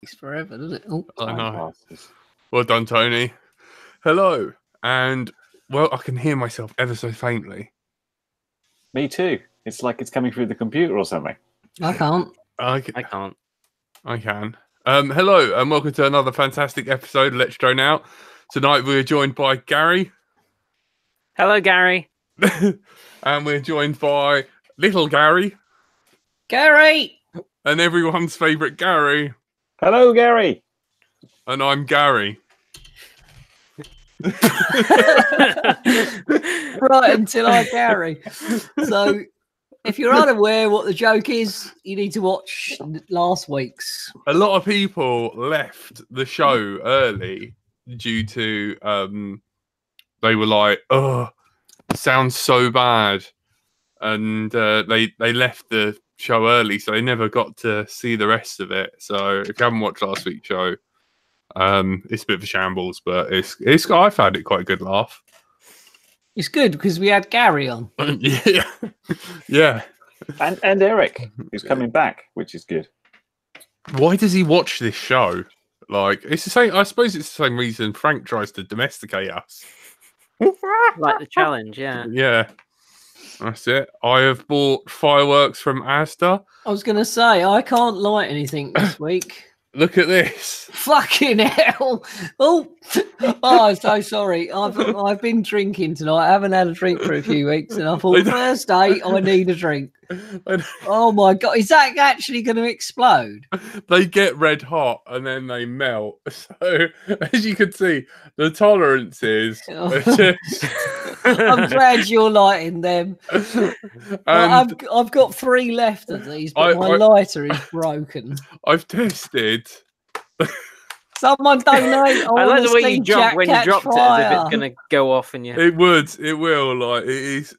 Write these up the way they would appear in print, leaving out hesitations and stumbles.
It's forever, doesn't it? Oh, I know. Passes. Well done, Tony. Hello. And, well, I can hear myself ever so faintly. Me too. It's like it's coming through the computer or something. I can't. I can't. I can. Hello, and welcome to another fantastic episode of Let's Drone Out. Tonight we're joined by Gary. Hello, Gary. And we're joined by little Gary. Gary! And everyone's favourite Gary. Hello, Gary. And I'm Gary. Right until I Gary. So, if you're unaware what the joke is, you need to watch last week's. A lot of people left the show early due to they were like, "Oh, sounds so bad," and they left the show early, so they never got to see the rest of it. So if you haven't watched last week's show, it's a bit of a shambles, but it's I found it quite a good laugh. It's good because we had Gary on. Yeah. And Eric, who's coming back, which is good. Why does he watch this show? Like, it's the same. I suppose it's the same reason Frank tries to domesticate us. Like the challenge, yeah. Yeah, that's it. I have bought fireworks from Asda. I was going to say, I can't light anything this week. Look at this. Fucking hell. Oh, I'm so sorry. I've been drinking tonight. I haven't had a drink for a few weeks, and I thought, Thursday, I need a drink. Oh, my God. Is that actually going to explode? They get red hot and then they melt. So, as you can see, the tolerances are just... I'm glad you're lighting them. I've got 3 left of these, but my lighter is broken. I've tested. Someone donate. I like the way you jump when you dropped it, as if it's going to go off and you. It will. Like, it is.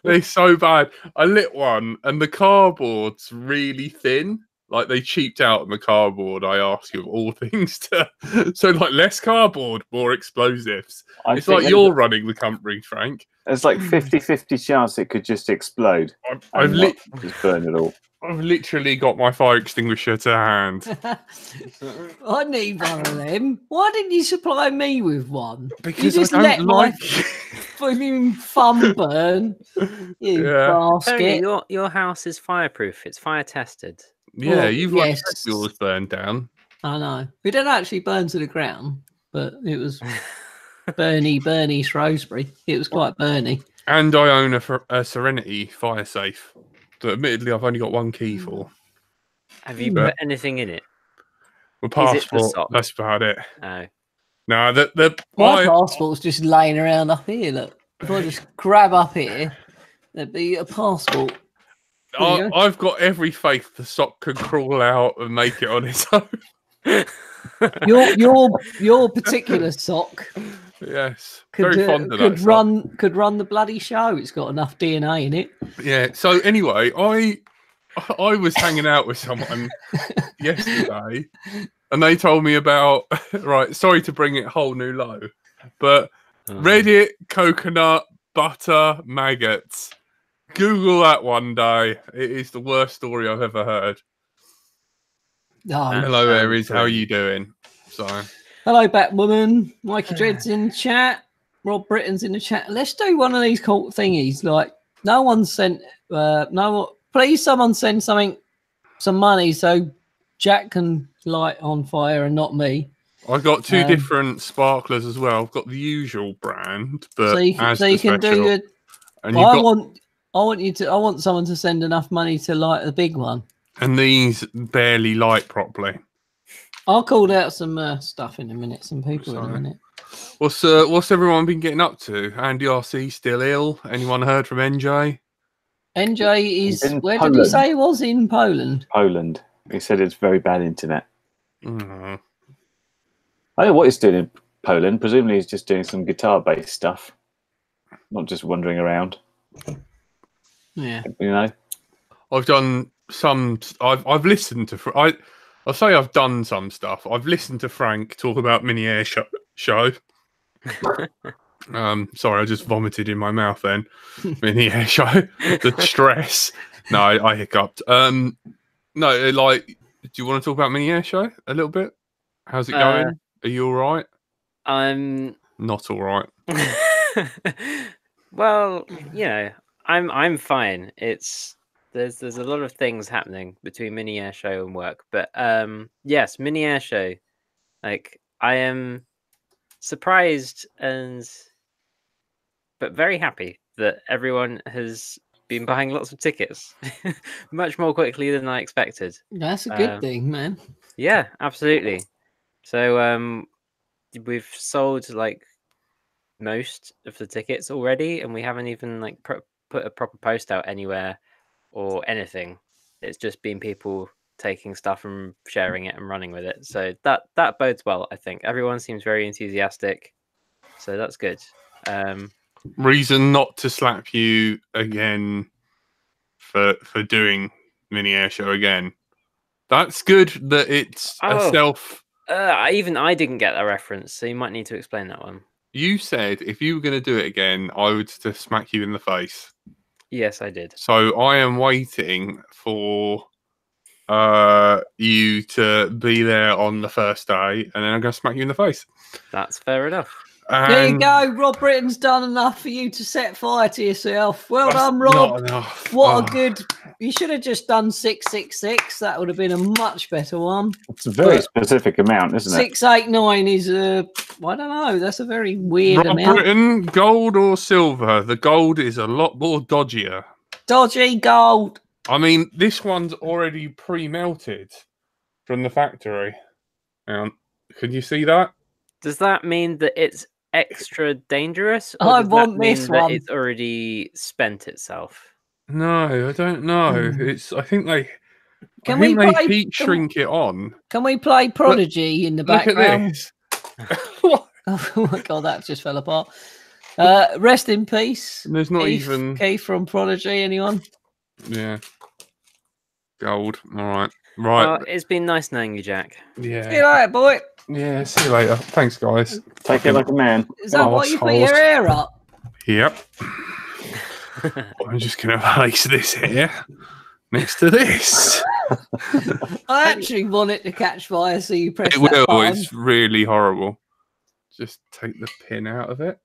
They're so bad. I lit one, and the cardboard's really thin. Like, they cheaped out on the cardboard. I ask you of all things to. So, like, less cardboard, more explosives. It's like you're running the company, Frank. There's like 50-50 chance it could just explode. I've just burn it all. I've literally got my fire extinguisher to hand. I need one of them. Why didn't you supply me with one? Because you just I don't like fucking fun burn. You basket. Tony, your house is fireproof. It's fire tested. Yeah, Well, you've yes. got yours burned down. I know. It didn't actually burn to the ground, but it was Bernie Shrewsbury. It was quite burny. And I own a Serenity fire safe that admittedly I've only got one key for. Have you put anything in it? My passport, that's about it. Oh. No, my passport's just laying around up here. Look, if I just grab up here, there'd be a passport. I've got every faith the sock could crawl out and make it on its own. your particular sock. Yes, could run the bloody show. It's got enough DNA in it. Yeah. So anyway, I was hanging out with someone yesterday, and they told me about. Right, sorry to bring it whole new low, but Reddit, coconut, butter, maggots. Google that one day. It is the worst story I've ever heard. Oh, hello, Aries. How are you doing? So, hello, Batwoman. Mikey Dread's in the chat. Rob Britton's in the chat. Let's do one of these cult thingies. Like, no one sent. Please, someone send some money so Jack can light on fire and not me. I've got 2 different sparklers as well. I've got the usual brand, but so you can do it. I want someone to send enough money to light the big one. And these barely light properly. I'll call out some stuff in a minute. Some people in a minute. What's everyone been getting up to? Andy RC still ill? Anyone heard from NJ? NJ is where Poland. Did he say he was in Poland? Poland. He said it's very bad internet. Mm. I don't know what he's doing in Poland. Presumably he's just doing some guitar-based stuff, not just wandering around. Yeah, you know. I've done some. I've listened to. I'll say I've done some stuff. I've listened to Frank talk about mini air show. Sorry, I just vomited in my mouth then. Mini air show. The stress. No, I hiccuped. No, like you want to talk about Mini Air Show a little bit? How's it going? Are you all right? I'm not all right. Well, I'm fine. There's a lot of things happening between Mini Air Show and work, but yes, Mini Air Show. Like I am surprised but very happy that everyone has been buying lots of tickets much more quickly than I expected. That's a good thing, man. Yeah, absolutely. So we've sold like most of the tickets already, and we haven't even like put a proper post out anywhere or anything. It's just been people taking stuff and sharing it and running with it. So that bodes well, I think. Everyone seems very enthusiastic, so that's good. Reason not to slap you again for doing Mini Air Show again. That's good that it's a self. I didn't get that reference, so you might need to explain that one. You said if you were going to do it again, I would just smack you in the face. Yes, I did. So I am waiting for you to be there on the first day, and then I'm going to smack you in the face. That's fair enough. And there you go. Rob Britton's done enough for you to set fire to yourself. Well done, Rob. Not enough. What a good... You should have just done 666. That would have been a much better one. It's a very specific amount, isn't it? 689 is a... I don't know. That's a very weird Rob amount. Britton, gold or silver? The gold is a lot more dodgier. Dodgy gold. I mean, this one's already pre-melted from the factory. Hang on. Can you see that? Does that mean that it's extra dangerous? Or I does want that mean this that one. it's already spent itself? No, I don't know. It's. I think they. Can I think we they play- heat shrink it on. Can we play Prodigy in the Look at background? this. What? Oh my god, that just fell apart. Rest in peace. There's not Keith, even. Keith from Prodigy. Anyone? Yeah. Gold. All right. Right. Well, it's been nice knowing you, Jack. Yeah. See you later, boy. Yeah. See you later. Thanks, guys. Take it like a man. Is that why you put your hair up? Yep. I'm just going to place this here next to this. I actually want it to catch fire, so you press It that will. button. It's really horrible. Just take the pin out of it.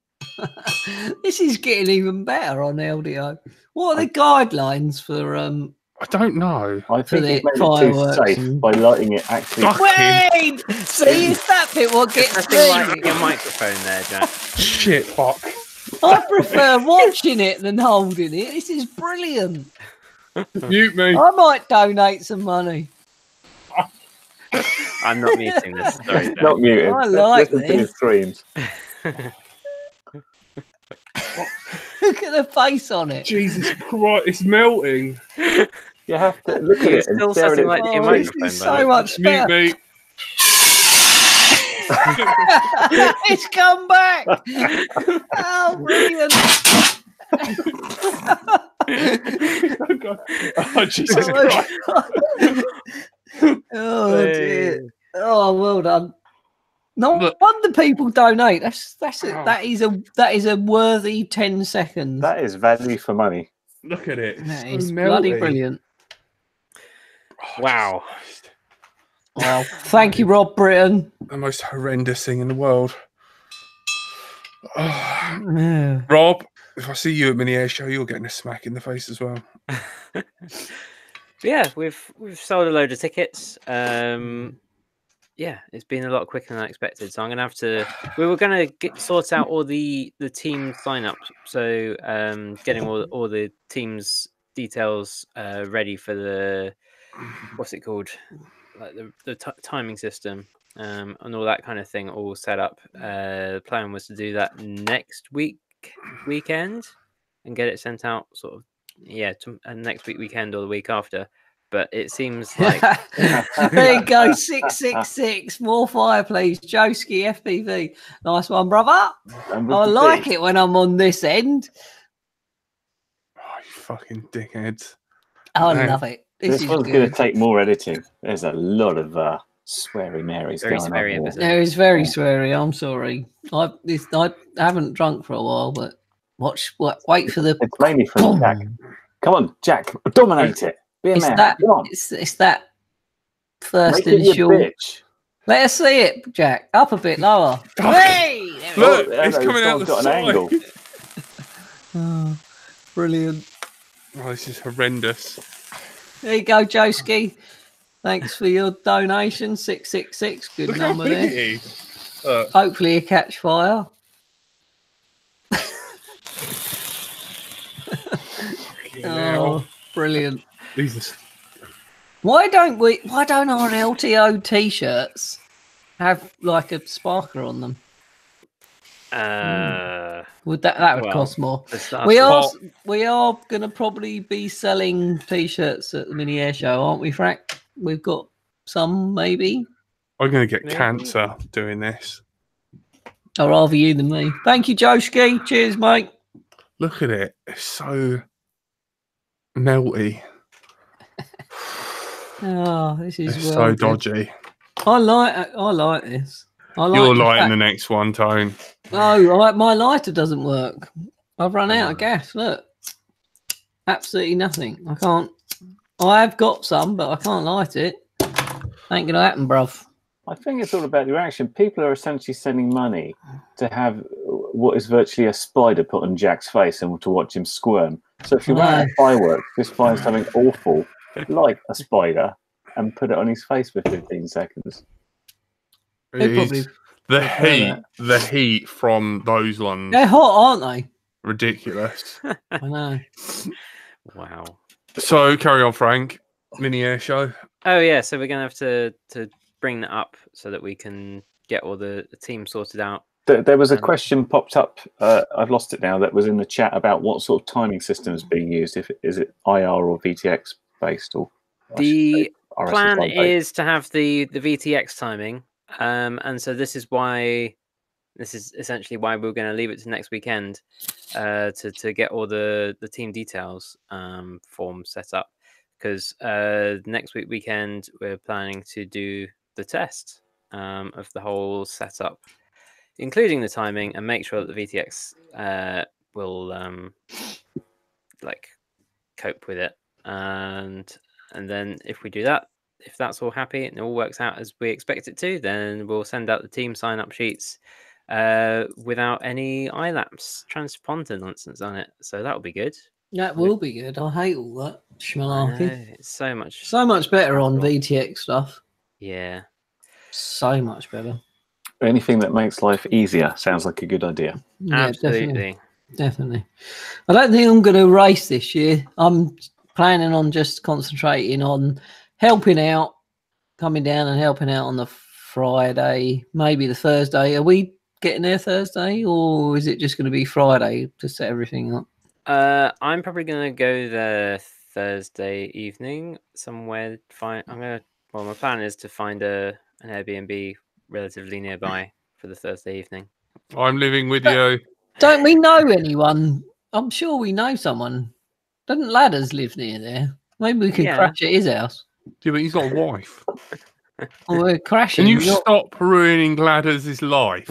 This is getting even better on LDO. What are the guidelines for I don't know. I think the he's made it fireworks too safe and- by lighting it actually. Wait! See, it's that bit what gets Nothing like me. your microphone there, Jack. Shit, fuck. I prefer watching it than holding it. This is brilliant. Mute me. I might donate some money. I'm not muting this. Sorry, Jack. Not muted. I like Listen to his this. screams. Look at the face on it. Jesus Christ, it's melting. You have to look at You're it and still stare at setting it. like your Oh, this microphone, is by so the way. much Mute better. me. It's come back. Oh, brilliant. Oh, God. Oh, Jesus Oh, Christ. God. Oh, dear. Oh, well done. No wonder people donate. That is a worthy 10 seconds. That is value for money. Look at it. That It's is so bloody melty. brilliant. Oh, Wow. Jesus Christ. Well, thank you, Rob Britton. The most horrendous thing in the world. Oh, Yeah. Rob, if I see you at Mini Air Show, you're getting a smack in the face as well. Yeah, we've sold a load of tickets. Yeah, it's been a lot quicker than I expected. So I'm gonna have to. We were gonna sort out all the team sign ups. So getting all the teams details ready for the what's it called, like the timing system and all that kind of thing all set up. The plan was to do that next weekend and get it sent out sort of next weekend or the week after. But it seems like There you go, 666. More fire, please. Joski FPV. Nice one, brother. I like it when I'm on this end. Oh, you fucking dickheads. I Man. love it. This This is one's going good. to take more editing. There's a lot of sweary Marys Very going sweary on. episode. Here. No, it's very sweary. I'm sorry. I haven't drunk for a while, but wait for the. It's mainly from Jack. Come on, Jack, dominate it. Be a It's man. that. Come on. It's that. First Make it your initial. bitch. Let us see it, Jack. Up a bit lower. Hey! There we Look, Oh, it's no, coming out someone's the got an side. angle. go. Oh, brilliant. Oh, this is horrendous. There you go, Joski. Thanks for your donation. 666. Good Look how number big there. it is. Look. Hopefully you catch fire. Fucking hell. Oh, brilliant. Jesus. Why don't our LTO t-shirts have like a sparkler on them? Would that would Well, cost more? for starters. We are gonna probably be selling t-shirts at the mini air show, aren't we, Frank? We've got some, maybe. I'm going to get Maybe. cancer doing this. I'd rather you than me. Thank you, Joski. Cheers, mate. Look at it. It's so melty. Oh, this is It's well so good. dodgy. I like this. I like You're the lighting fact- the next one, Tone. No, my lighter doesn't work. I've run out of gas. Look, absolutely nothing. I can't. I have got some, but I can't light it. Ain't gonna happen, bruv. I think it's all about your action. People are essentially sending money to have what is virtually a spider put on Jack's face and to watch him squirm. So if you run a firework, just find something awful like a spider and put it on his face for 15 seconds. They It probably is the prefer heat, that. the heat from those ones. They're hot, aren't Ridiculous. they? I know. Wow. So carry on, Frank. Mini air show. Oh yeah, so we're gonna have to bring that up so that we can get all the team sorted out. There was a question popped up. I've lost it now. That was in the chat about what sort of timing system is being used. Is it IR or VTX based or The plan RSSI based? is to have the VTX timing, and so this is essentially why we're going to leave it to next weekend to get all the team details forms set up, because next weekend we're planning to do the test of the whole setup, including the timing, and make sure that the VTX will like cope with it, and then if we do that, if that's all happy and it all works out as we expect it to, then we'll send out the team sign up sheets without any ILAPS transponder nonsense on it. So that'll be good. That will be good. I hate all that schmalarkey. It's so much better on hassle. VTX stuff. Yeah. So much better. Anything that makes life easier sounds like a good idea. Yeah, Absolutely. Definitely. I don't think I'm going to race this year. I'm planning on just concentrating on helping out, coming down and helping out on the Friday, maybe the Thursday. Are we getting there Thursday, or is it just going to be Friday to set everything up? I'm probably going to go there Thursday evening somewhere. Well, my plan is to find an Airbnb relatively nearby for the Thursday evening. I'm living with you. Don't we know anyone? I'm sure we know someone. Doesn't Ladders live near there? Maybe we can Yeah. crash at his house. Yeah, but he's got a wife. Or we're crashing. Can you not- stop ruining Ladders' life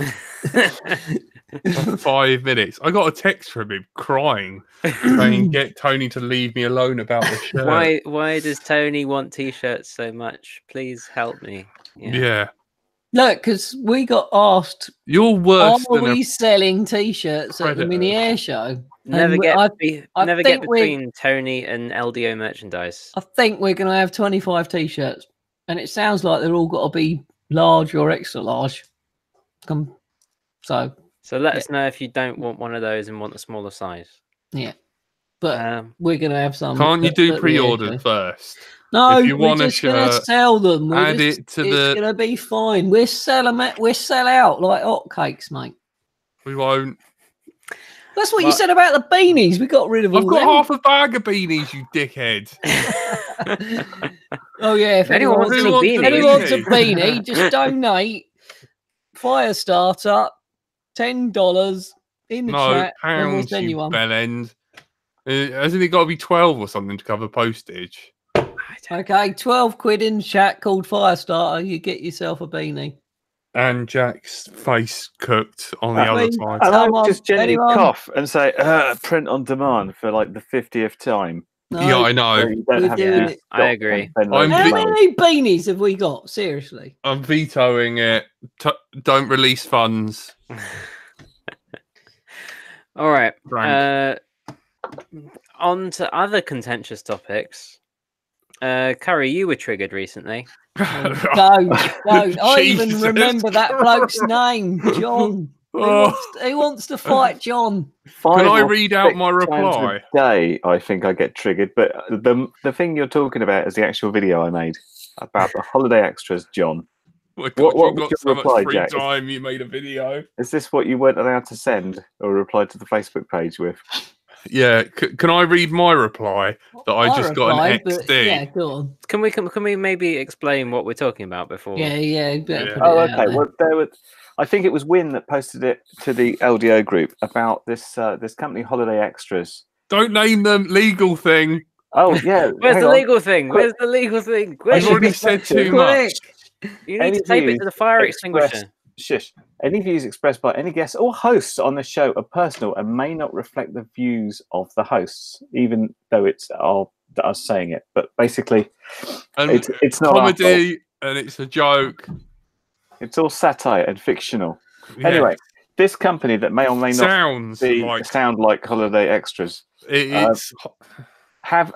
for 5 minutes? I got a text from him crying, saying, "Get Tony to leave me alone about the shirt." Why does Tony want t-shirts so much? Please help me. Yeah. Look, because we got asked, You're worse are than we a selling t-shirts at the mini predator. air show? Never And get I never get think we're- between Tony and LDO merchandise. I think we're going to have 25 t-shirts, and it sounds like they're all got to be large or extra large. So let us know if you don't want one of those and want a smaller size. yeah, but Um, we're going to have some. Can't you at do the air pre-orders show. first? No, If you we're want a just going to shirt, sell them. add it to it's the- going to be fine. We're sell out like hotcakes, mate. We won't. That's what you Well- said about the beanies. We got rid of all I've got them. half a bag of beanies, you dickhead. Oh yeah, if Anyone anyone wants wants, a wants beanie? anyone wants a beanie? beanie, just donate. Firestarter, $10 in the No, chat, and we'll pounds, send you you one. bellend. Hasn't it got to be 12 or something to cover postage? Okay, 12 quid in the chat called Firestarter. You get yourself a beanie. And Jack's face cooked on the Ah, other wait. side. And Come I on, just gently anyone? cough and say, print on demand for like the 50th time. No, Yeah, I know. Where you don't We're have doing to it. I agree. spend I'm loads How of money. many beanies have we got? Seriously. I'm vetoing it. Don't release funds. All right. Frank. On to other contentious topics. Curry, you were triggered recently. Don't. I even Jesus remember that bloke's Christ. name, John. Oh. Who wants to fight John? 5 Can I or read out 6 my times reply? a day, I think I get triggered. But the thing you're talking about is the actual video I made about the holiday extras, John. Oh my God, What you've was got your so reply, much free Jack? time. You made a video. Is this what you weren't allowed to send or reply to the Facebook page with? Yeah. Can I read my reply that I just got an replied, but XD? yeah, go on. Can we maybe explain what we're talking about before? Yeah, better Yeah. put Oh, it out okay. there. Well, there was. I think it was Win that posted it to the LDO group about this this company, Holiday Extras. Don't name them. Legal thing. Oh yeah. Where's hang the on. legal thing? Where's the legal thing? You've Any already said too Quick. much. You need Any to tape it views to the fire expressed- extinguisher. Shush. Any views expressed by any guests or hosts on the show are personal and may not reflect the views of the hosts, even though it's us saying it. But basically, And it's not our fault. comedy, and it's a joke. It's all satire and fictional. Yeah. Anyway, this company that may or may not sound like Holiday Extras it's have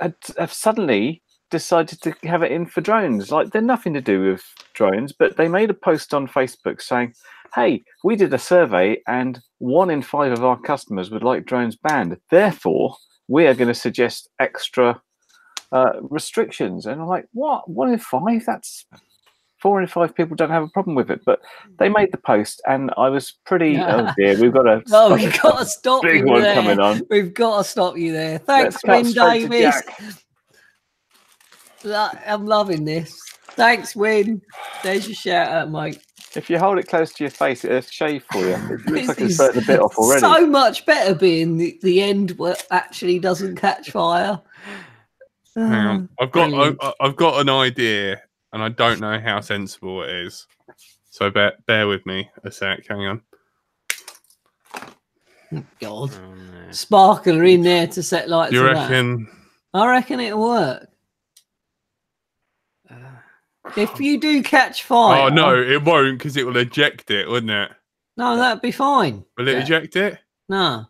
suddenly decided to have it in for drones. Like, they're nothing to do with drones, but they made a post on Facebook saying, hey, we did a survey and 1 in 5 of our customers would like drones banned. Therefore, we are going to suggest extra restrictions. And I'm like, what? 1 in 5? That's 4 in 5 people don't have a problem with it. But they made the post, and I was pretty, oh dear, we've got Oh, we've got to stop big you one there. coming on. We've got to stop you there. Thanks, Let's cut Win straight to Davis. Jack. I'm loving this. Thanks, Win. There's your shout out, mate. If you hold it close to your face, it'll shave for you. It looks like This it's burnt a bit off already. So much better being the end where it actually doesn't catch fire. hang on. Brilliant. I've got an idea, and I don't know how sensible it is. So bear with me a sec. Hang on. God. Oh, no. Sparkler in there to set lights. Do you on that. reckon? I reckon it'll work. If you do catch fire. Oh no, it won't, because it will eject it, wouldn't it? No, that'd be fine. Will it eject it? No.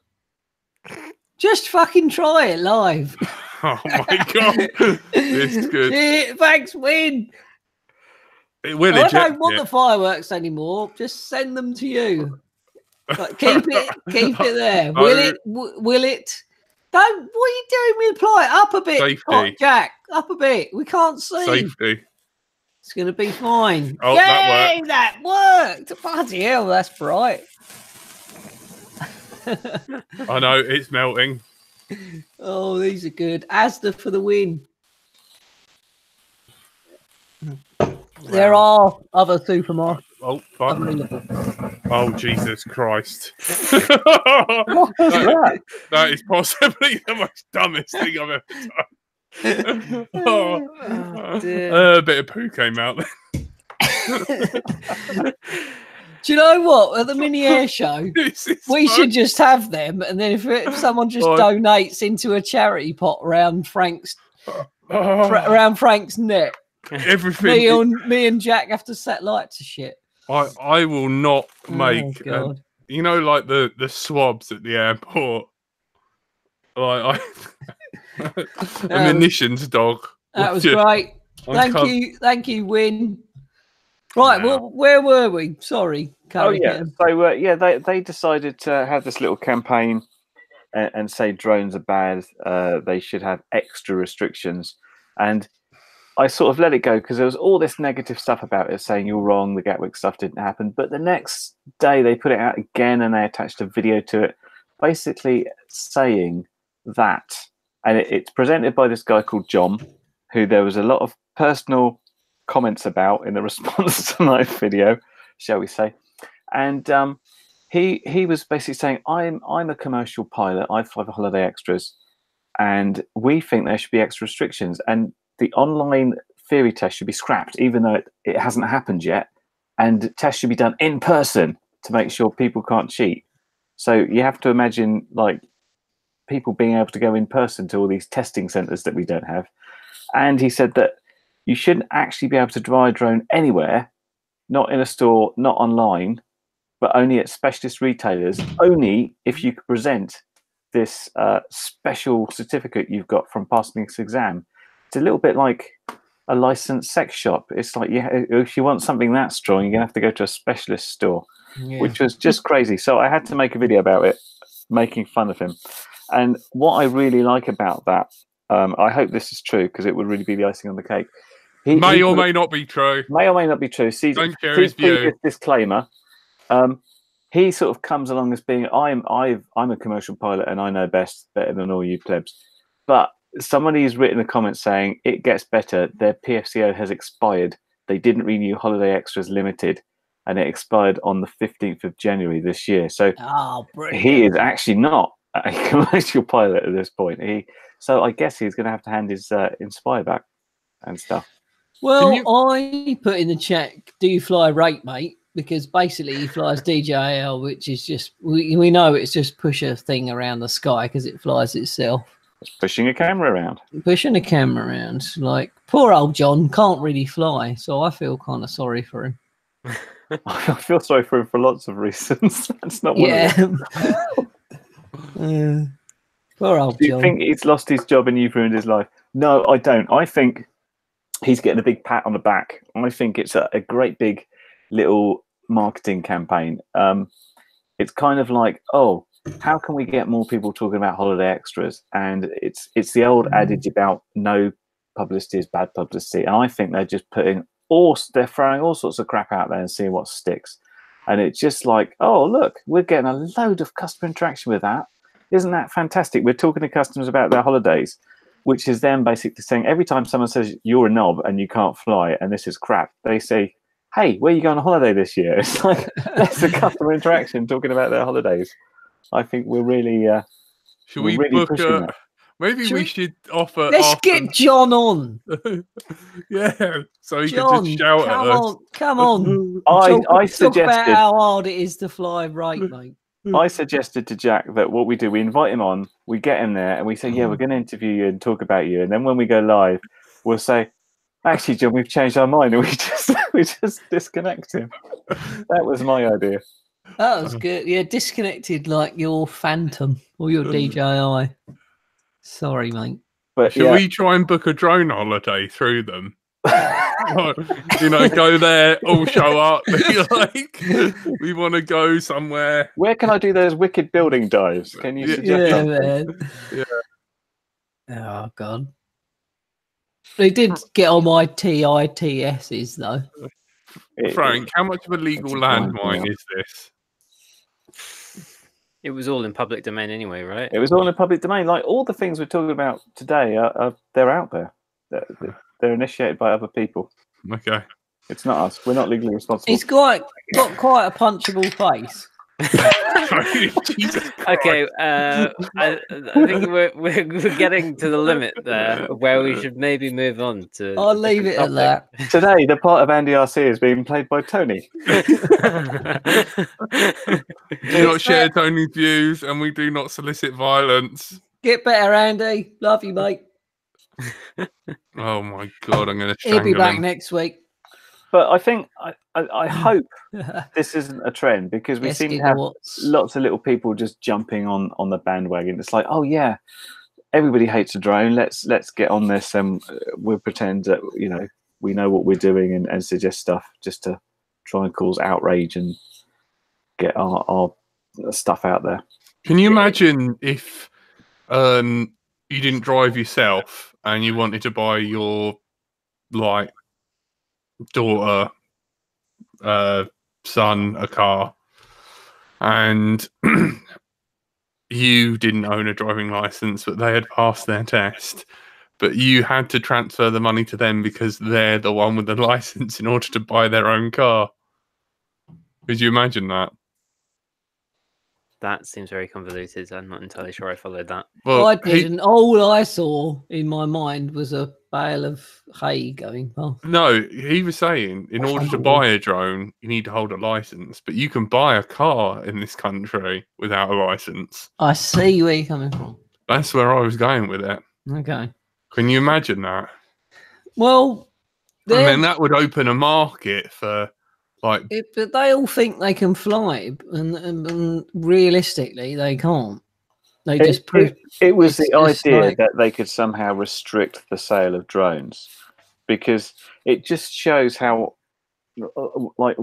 Just fucking try it live. Oh my God, it's good. Yeah, thanks, Win. It will I eject don't want it. the fireworks anymore. Just send them to you. Like, keep it there. Will it? Don't. What are you doing with the ply? Up a bit, Safety. Hot Jack. Up a bit. We can't see. Safety. It's going to be fine. Oh, Yay, that worked. Bloody hell, that's bright. I know, it's melting. Oh, these are good. Asda for the win. There are other supermarkets Oh, fuck. available. Oh, Jesus Christ. What was that? That is possibly the most dumbest thing I've ever done. dear. A bit of poo came out then. Do you know what? At the mini air show, This is we so- should just have them, and then if someone just Oh. donates into a charity pot around Frank's around Frank's neck, everything. me and Jack have to set lights to shit. I will not make Oh, God. you know, like the swabs at the airport. Like a munitions dog. That was Yeah. great. I'm Thank you, Win. Right, Wow. well, where were we? Sorry, Oh Carrie. yeah, so they decided to have this little campaign and say drones are bad. They should have extra restrictions, and I sort of let it go because there was all this negative stuff about it, saying you're wrong, the Gatwick stuff didn't happen. But the next day they put it out again, and they attached a video to it, basically saying that, and it's presented by this guy called John, who there was a lot of personal comments about in the response to my video, shall we say. And he was basically saying, I'm a commercial pilot, I fly for Holiday Extras, and we think there should be extra restrictions, and the online theory test should be scrapped, even though it hasn't happened yet, and tests should be done in person to make sure people can't cheat. So you have to imagine, like, people being able to go in person to all these testing centres that we don't have. And he said that you shouldn't actually be able to fly a drone anywhere, not in a store, not online, but only at specialist retailers, only if you could present this special certificate you've got from passing this exam. It's a little bit like a licensed sex shop. It's like, yeah, if you want something that strong, you're going to have to go to a specialist store, which was just crazy. So I had to make a video about it, making fun of him. And what I really like about that, I hope this is true because it would really be the icing on the cake. May or may not be true. May or may not be true. Don't share his view. Disclaimer. He sort of comes along as being, I'm a commercial pilot and I know better than all you plebs. But somebody's written a comment saying it gets better. Their PFCO has expired. They didn't renew Holiday Extras Limited, and it expired on the 15th of January this year. So he is actually not a commercial pilot at this point. So I guess he's going to have to hand his Inspire back and stuff. Well, I put in the chat, do you fly rate, mate? Because basically he flies DJI, which is just, we know it's just push a thing around the sky because it flies itself. It's pushing a camera around. Pushing a camera around. Like, poor old John can't really fly, so I feel kind of sorry for him. I feel sorry for him for lots of reasons. That's not one of them. Poor old John. Do you think he's lost his job and you've ruined his life? No, I don't. I think he's getting a big pat on the back. I think it's a great big little marketing campaign. It's kind of like, oh, how can we get more people talking about Holiday Extras? And it's the old adage about no publicity is bad publicity. And I think they're just throwing all sorts of crap out there and seeing what sticks. And it's just like, oh, look, we're getting a load of customer interaction with that. Isn't that fantastic? We're talking to customers about their holidays, which is them basically saying every time someone says you're a knob and you can't fly and this is crap, they say, hey, where are you going on holiday this year? It's like that's a customer interaction talking about their holidays. I think we're really should we really book a, maybe we should offer let's get John on. Yeah, so he can just shout at us. Come on. I suggested talk about how hard it is to fly right, mate. I suggested to Jack that what we do, we invite him on, we get him there, and we say, yeah, we're going to interview you and talk about you. And then when we go live, we'll say, actually, John, we've changed our mind, and we just disconnect him. That was my idea. That was good. Yeah, disconnected like your Phantom or your DJI. Sorry, mate. But should we try and book a drone holiday through them? Go there, all show up. Like, we want to go somewhere. Where can I do those wicked building dives? Can you suggest man. Oh God. They did get on my TITSs though. Frank, how much of a legal landmine is this? It was all in public domain anyway, right? It was all in public domain. Like all the things we're talking about today, they're out there. They're initiated by other people. Okay. It's not us. We're not legally responsible. He's got quite a punchable face. Okay, I think we're getting to the limit there where we should maybe move on to. I'll leave it at that. Today, the part of Andy RC is being played by Tony. Do not share Tony's views, and we do not solicit violence. Get better, Andy. Love you, mate. Oh my God, I'm going to. He'll be back next week. But I think I hope this isn't a trend because we seem to have lots of little people just jumping on the bandwagon. It's like, oh yeah, everybody hates a drone. Let's get on this and we'll pretend that we know what we're doing and suggest stuff just to try and cause outrage and get our stuff out there. Can you imagine if you didn't drive yourself and you wanted to buy your daughter, son a car, and you didn't own a driving license, but they had passed their test, but you had to transfer the money to them because they're the one with the license in order to buy their own car? Could you imagine that? That seems very convoluted. I'm not entirely sure I followed that. Well, I didn't. All I saw in my mind was a bale of hay going past. No, he was saying in order to buy a drone, you need to hold a license, but you can buy a car in this country without a license. I see where you're coming from. That's where I was going with it. Okay. Can you imagine that? Well, And then that would open a market for like. but they all think they can fly, and realistically, they can't. They just it was it's the just idea like- that they could somehow restrict the sale of drones, because it just shows how like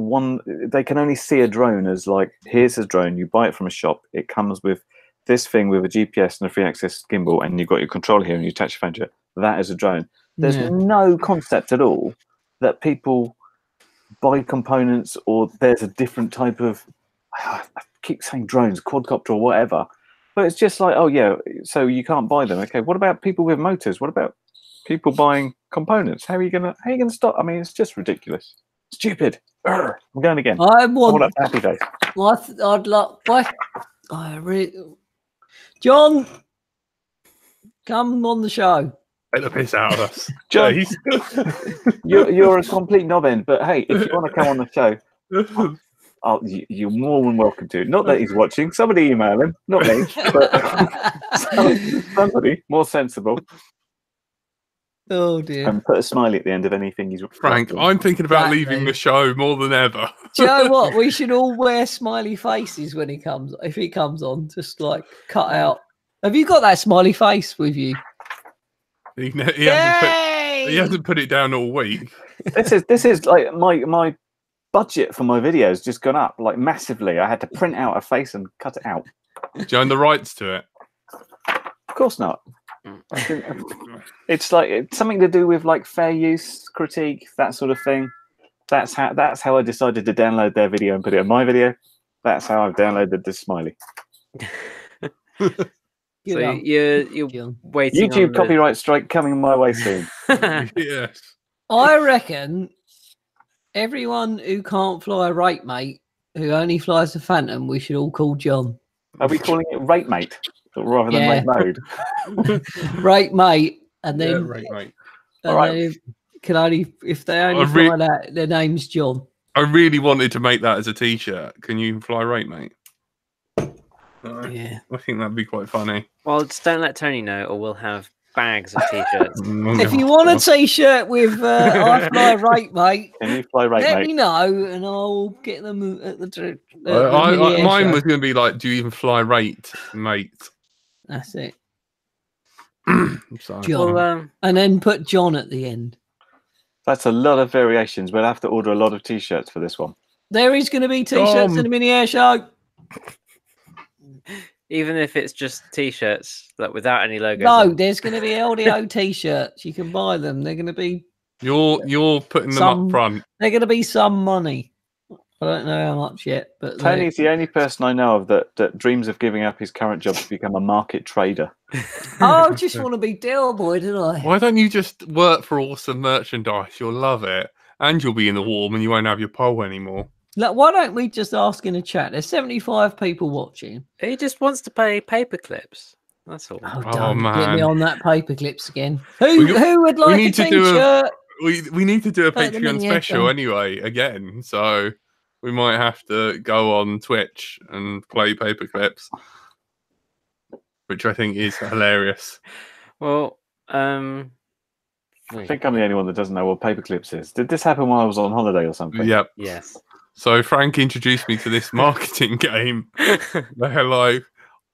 they can only see a drone as like, here's a drone, you buy it from a shop, it comes with this thing with a GPS and a free access gimbal, and you've got your controller here and you attach your phone to it. That is a drone. There's no concept at all that people buy components, or there's a different type of, I keep saying drones, quadcopter or whatever, but it's just like, oh yeah, so you can't buy them. Okay, what about people with motors? What about people buying components? How are you gonna stop? I mean, it's just ridiculous, stupid. Urgh. I'm going again. I want a happy day. I'd like. I really, John, come on the show. Get the piss out of us, John. Please. You're a complete knobhead, but hey, if you want to come on the show, you're more than welcome to. Not that he's watching. Somebody email him, not me, but somebody more sensible. Oh dear. And put a smiley at the end of anything he's. Frank, I'm thinking about leaving the show more than ever. Do you know what? We should all wear smiley faces when he comes. If he comes on, just like cut out. Have you got that smiley face with you? He hasn't put it down all week. This is like my budget for my videos just gone up like massively. I had to print out a face and cut it out. Do you own the rights to it? Of course not. It's like it's something to do with like fair use critique, that sort of thing. That's how I decided to download their video and put it in my video. That's how I've downloaded this smiley. So you're waiting. YouTube copyright strike coming my way soon. Yes. I reckon everyone who can't fly a rate mate, who only flies the Phantom, we should all call John. Are we calling it rate mate rather than rate mode? Rate mate, and then rate mate. And all right. If they only fly that, their name's John. I really wanted to make that as a T-shirt. Can you fly rate mate? Yeah, I think that'd be quite funny. Well, just don't let Tony know, or we'll have bags of T-shirts. If you want a T-shirt with I fly rate mate, can you fly rate let mate? me know, and I'll get them at the mine show. was going to be like, do you even fly rate mate? That's it. Sorry. John. Well, And then put John at the end. That's a lot of variations. We'll have to order a lot of T-shirts for this one. There is going to be T-shirts in the mini air show. even if it's just T-shirts, like without any logos. No, there's going to be LDO T-shirts. You can buy them. They're going to be. You're putting them up front. They're going to be some money. I don't know how much yet, but Tony's the only person I know of that dreams of giving up his current job to become a market trader. I just want to be Del Boy, don't I? Why don't you just work for awesome merchandise? You'll love it, and you'll be in the warm, and you won't have your pole anymore. Look, why don't we just ask in the chat? There's 75 people watching. He just wants to pay paper clips. That's all. Oh, Oh, don't man. get me on that paper clips again. Who would like a need to do T-shirt? We need to do a Like the Patreon mini special echo. anyway, again. So we might have to go on Twitch and play paper clips, which I think is hilarious. Well, I think I'm the only one that doesn't know what paperclips is. Did this happen while I was on holiday or something? Yep. yes. So Frank introduced me to this marketing game. Where, like,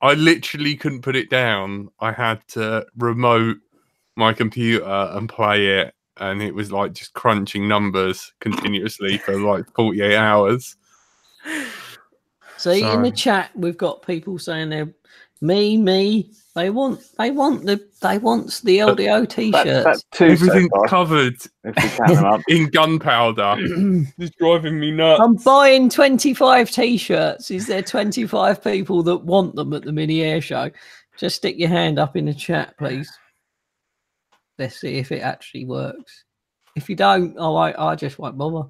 I literally couldn't put it down. I had to remote my computer and play it, and it was like just crunching numbers continuously for like 48 hours. See, in the chat, we've got people saying they're me. They want the LDO T-shirts. That's two Everything's so far, covered if we count them up. in gunpowder. It's driving me nuts. I'm buying 25 T-shirts. Is there 25 people that want them at the mini air show? Just stick your hand up in the chat, please. Let's see if it actually works. If you don't, I just won't bother.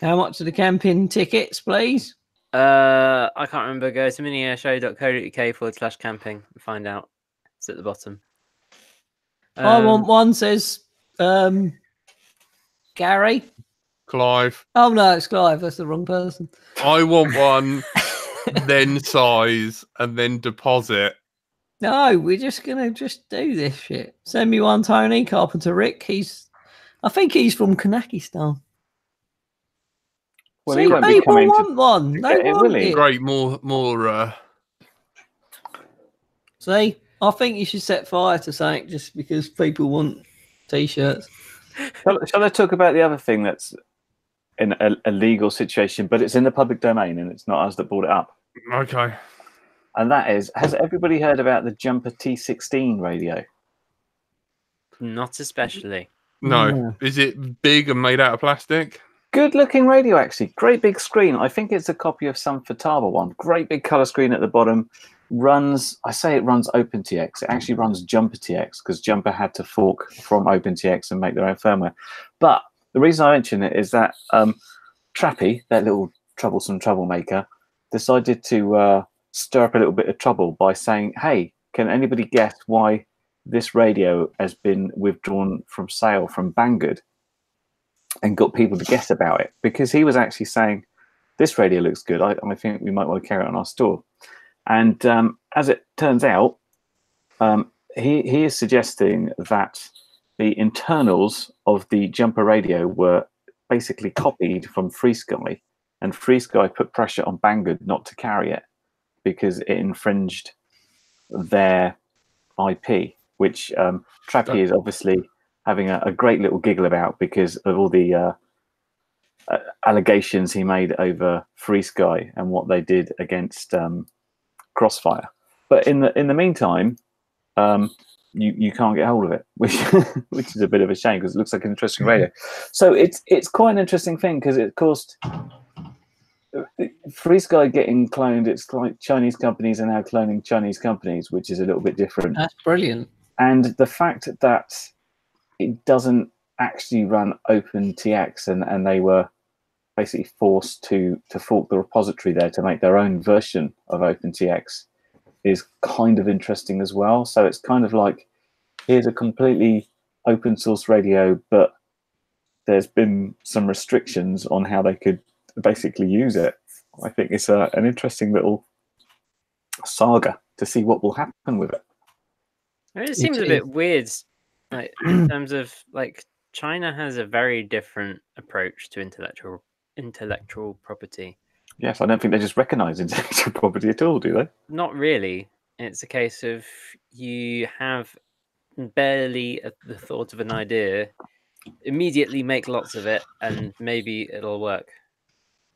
How much are the camping tickets, please? I can't remember. Go to miniairshow.co.uk/camping and find out. It's at the bottom. I want one, says Gary. Clive, Oh, no, it's Clive. That's the wrong person. I want one, then size, and then deposit. No, we're just gonna just do this shit. Send me one, Tony Carpenter Rick. I think he's from Kanakistan. Well, See, he won't be people coming want one. to They get it, want will he? it. Great, more. See, I think you should set fire to something just because people want t-shirts. Shall I talk about the other thing that's in a legal situation, but it's in the public domain and it's not us that brought it up? Okay. And that is, has everybody heard about the Jumper T16 radio? Not especially. No. Yeah. Is it big and made out of plastic? Good looking radio, actually. Great big screen. I think it's a copy of some Futaba one. Great big color screen at the bottom. I say it runs OpenTX. It actually runs Jumper TX because Jumper had to fork from OpenTX and make their own firmware. But the reason I mention it is that Trappy, that little troublesome troublemaker, decided to stir up a little bit of trouble by saying, hey, can anybody guess why this radio has been withdrawn from sale from Banggood? And got people to guess about it, because he was actually saying, this radio looks good. I think we might want to carry it on our store. And as it turns out, he is suggesting that the internals of the Jumper radio were basically copied from FreeSky, and FreeSky put pressure on Banggood not to carry it because it infringed their IP, which Trappy is obviously having a great little giggle about because of all the allegations he made over FreeSky and what they did against Crossfire. But in the meantime, you can't get hold of it, which is a bit of a shame because it looks like an interesting radio. So it's quite an interesting thing because it caused FreeSky getting cloned. It's like Chinese companies are now cloning Chinese companies, which is a little bit different. That's brilliant. And the fact that it doesn't actually run OpenTX, and they were basically forced to fork the repository there to make their own version of OpenTX is kind of interesting as well. So it's kind of like, here's a completely open source radio, but there's been some restrictions on how they could basically use it. I think it's an interesting little saga to see what will happen with it. I mean, it seems a bit weird, like in terms of like China has a very different approach to intellectual property. Yes, I don't think they just recognise intellectual property at all, do they? Not really. It's a case of you have barely the thought of an idea, immediately make lots of it, and maybe it'll work.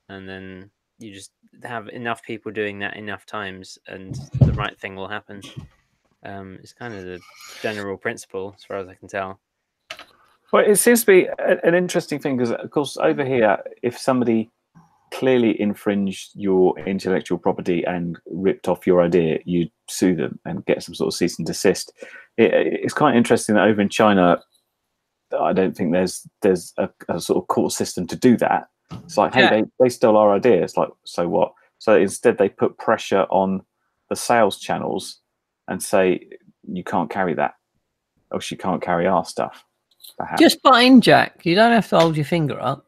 And then you just have enough people doing that enough times, and the right thing will happen. It's kind of the general principle, as far as I can tell. Well, it seems to be an interesting thing because, of course, over here, if somebody clearly infringed your intellectual property and ripped off your idea, you sue them and get some sort of cease and desist. It's quite interesting that over in China, I don't think there's a sort of court system to do that. It's like, hey, they stole our idea. It's like, so what? So instead, they put pressure on the sales channels and say, you can't carry that, or she can't carry our stuff. Perhaps. Just butt in, Jack. You don't have to hold your finger up.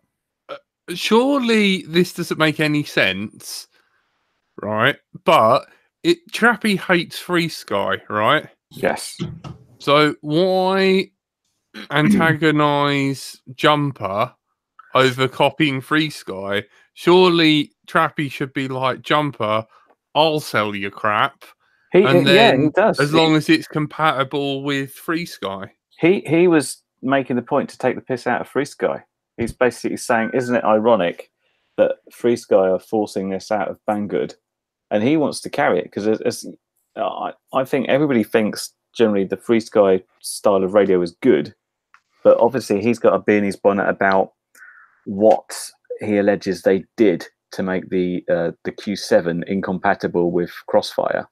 Surely this doesn't make any sense, right? But Trappy hates FreeSky, right? Yes. So why antagonize Jumper over copying FreeSky? Surely Trappy should be like, Jumper, I'll sell you crap. He does. As long as it's compatible with FreeSky. He was making the point to take the piss out of FreeSky. He's basically saying, isn't it ironic that FreeSky are forcing this out of Banggood, and he wants to carry it because I think everybody thinks generally the FreeSky style of radio is good, but obviously he's got a bee in his bonnet about what he alleges they did to make the Q7 incompatible with Crossfire.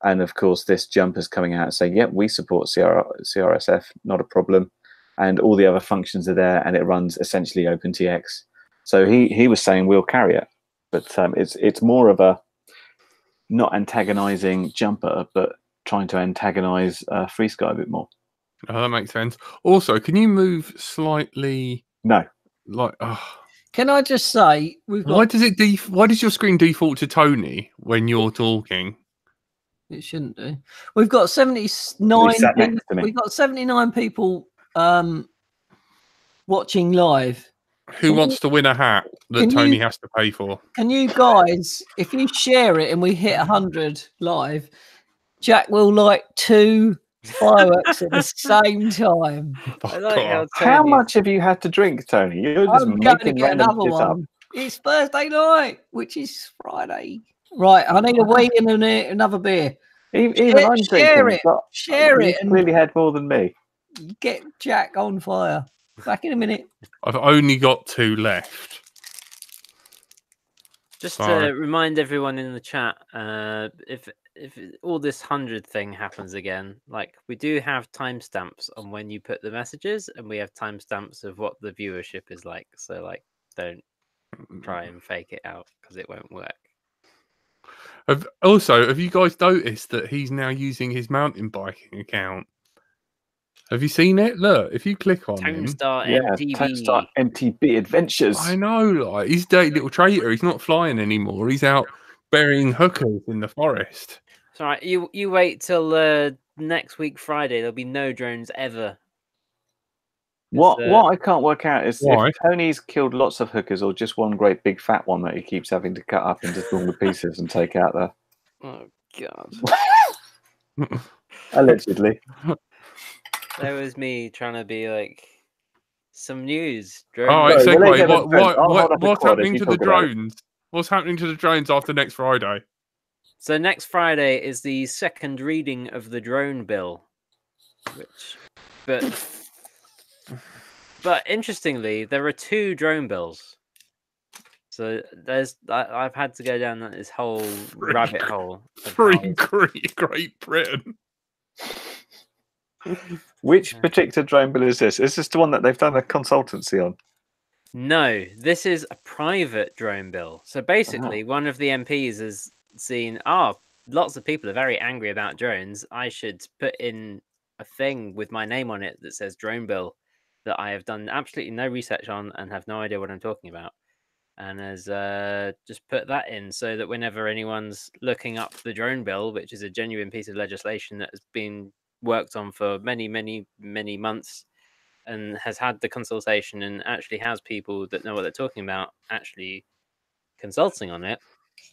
And of course, this Jumper's coming out saying, "Yep, we support CRSF, not a problem," and all the other functions are there, and it runs essentially OpenTX. So he was saying we'll carry it, but it's more of a not antagonizing Jumper, but trying to antagonize FreeSky a bit more. Oh, that makes sense. Also, can you move slightly? No. Like, Can I just say we've got? why does your screen default to Tony when you're talking? It shouldn't do. We've got 79. He sat next to me. We've got 79 people watching live. Who wants to win a hat that Tony has to pay for? Can you guys, if you share it and we hit 100 live, Jack will light 2 fireworks at the same time. I like How much have you had to drink, Tony? You're just I'm going to making get random another shit up. one. It's Thursday night, which is Friday. Right, I need a wee and another beer. Even I'm drinking. Share it. You've clearly had more than me. Get Jack on fire. Back in a minute. I've only got 2 left. Just to remind everyone in the chat, if all this 100 thing happens again, like we do have timestamps on when you put the messages, and we have timestamps of what the viewership is like. So like, don't try and fake it out because it won't work. Have you guys noticed that he's now using his mountain biking account? Have you seen it? Look, if you click on Tonestar MTB. Tonestar MTB Adventures. I know, like he's a dirty little traitor. He's not flying anymore. He's out burying hookers in the forest. It's all right. You wait till next week Friday. There'll be no drones ever. What I can't work out is if Tony's killed lots of hookers or just one great big fat one that he keeps having to cut up into smaller pieces and take out there. Oh God! Allegedly. That was me trying to be like some news. All right, segue. What's happening to the drones? What's happening to the drones after next Friday? So next Friday is the second reading of the drone bill, but interestingly, there are 2 drone bills. So I've had to go down this whole rabbit hole. Free Great Britain. Which particular drone bill is this? Is this the one that they've done a consultancy on? No, this is a private drone bill. So basically, one of the MPs has seen, lots of people are very angry about drones. I should put in a thing with my name on it that says drone bill that I have done absolutely no research on and have no idea what I'm talking about. And has just put that in so that whenever anyone's looking up the drone bill, which is a genuine piece of legislation that has been worked on for many, many, many months and has had the consultation and actually has people that know what they're talking about actually consulting on it,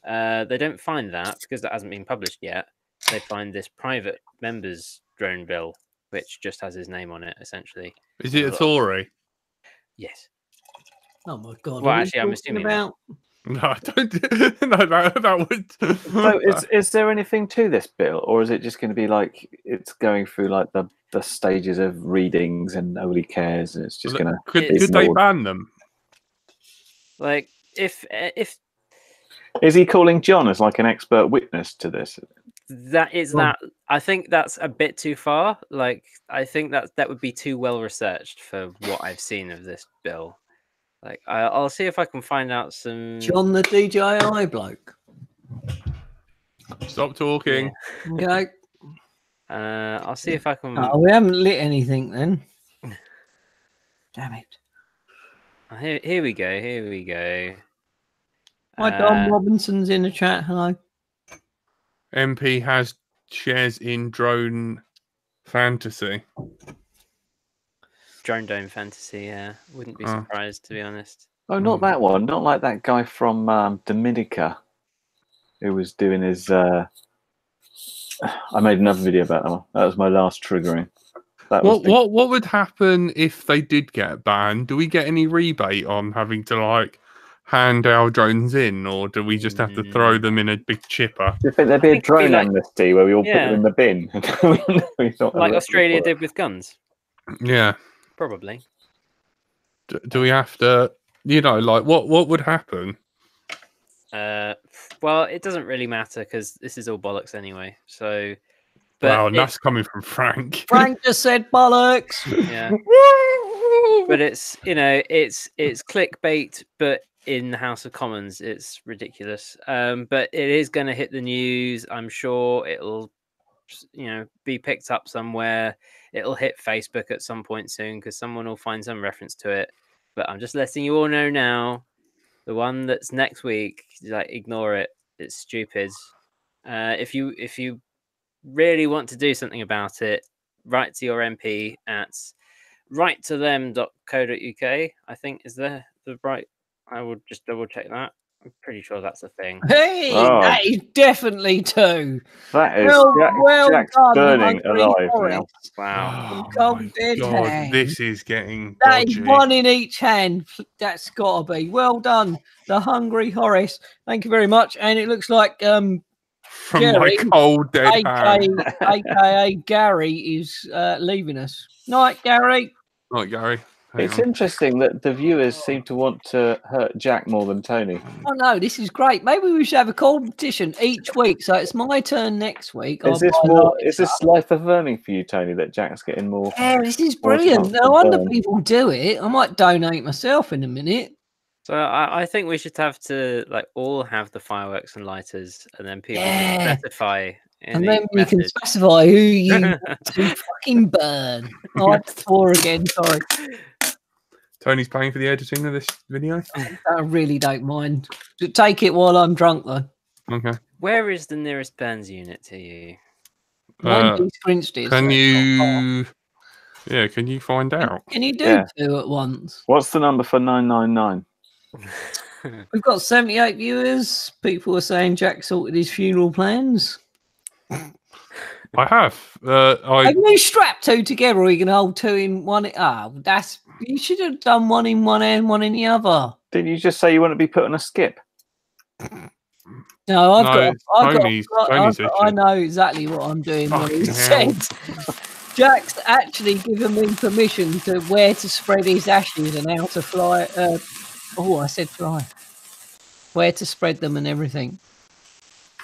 they don't find that because that hasn't been published yet. They find this private member's drone bill, which just has his name on it, essentially. Is it a Tory? Yes. Oh my God! Well, actually, I'm assuming about. No, I don't. No, that would. So, is there anything to this bill, or is it just going to be like it's going through like the stages of readings and nobody cares, and it's just going to? Could they ban them? Like, if is he calling John as like an expert witness to this? I think that's a bit too far. Like, I think that would be too well researched for what I've seen of this bill. Like, I'll see if I can find out some. John the DJI bloke. Stop talking. Yeah. Okay. I'll see if I can. Oh, we haven't lit anything then. Damn it. Here we go. Here we go. Hi, Don Robinson's in the chat. Hello. MP has shares in Drone Fantasy. Drone Dome Fantasy, yeah. Wouldn't be surprised, to be honest. Oh, not that one. Not like that guy from Dominica who was doing his... I made another video about that one. That was my last triggering. What would happen if they did get banned? Do we get any rebate on having to, like, hand our drones in, or do we just have to throw them in a big chipper? Do you think there'd be a drone amnesty where we all put them in the bin? Like Australia did with guns? Yeah. Probably. Do we have to, like, what would happen? Well, it doesn't really matter because this is all bollocks anyway. So, and that's coming from Frank. Frank just said bollocks. Yeah. But it's clickbait, but in the House of Commons, it's ridiculous. But it is going to hit the news. I'm sure it'll, be picked up somewhere. It'll hit Facebook at some point soon because someone will find some reference to it. But I'm just letting you all know now. The one that's next week, like, ignore it. It's stupid. If you really want to do something about it, write to your MP at writetothem.co.uk. I think is the right. I will just double check that. I'm pretty sure that's a thing. Hey, Oh. that is definitely two. That is Well Jack's done, burning Hungry alive Forest. now. Wow. Oh Cold my dead God, hand. this is getting That is dodgy. one in each hand. That's got to be. Well done, the Hungry Horace. Thank you very much. And it looks like From my Jerry, cold dead hand. aka Gary, is leaving us. Night, Gary. Right, Gary. hang It's on. interesting that the viewers seem to want to hurt Jack more than Tony. Oh no, this is great. Maybe we should have a competition each week. So it's my turn next week. Is this life affirming for you, Tony, that Jack's getting more? Yeah, this is more brilliant. chance No to wonder burn? people do it. I might donate myself in a minute. So I think we should have to all have the fireworks and lighters, and then people Yeah. can specify. And then you can specify who you want to fucking burn. Oh, I swore again. Sorry. Tony's paying for the editing of this video. I really don't mind. Take it while I'm drunk, though. Okay. Where is the nearest Burns unit to you? Mine Grinstead, Can so you? Yeah, can you find out? Can you do Yeah. 2 at once? What's the number for 999? We've got 78 viewers. People are saying Jack sorted his funeral plans. I have. Have you strapped 2 together, or you can hold 2 in one? That's you should have done 1 in one hand, 1 in the other. Didn't you just say you want to be put on a skip? No, I Tony's know exactly what I'm doing when he Fucking said. Jack's actually given me permission to where to spread his ashes and how to fly. I said fly. Where to spread them and everything.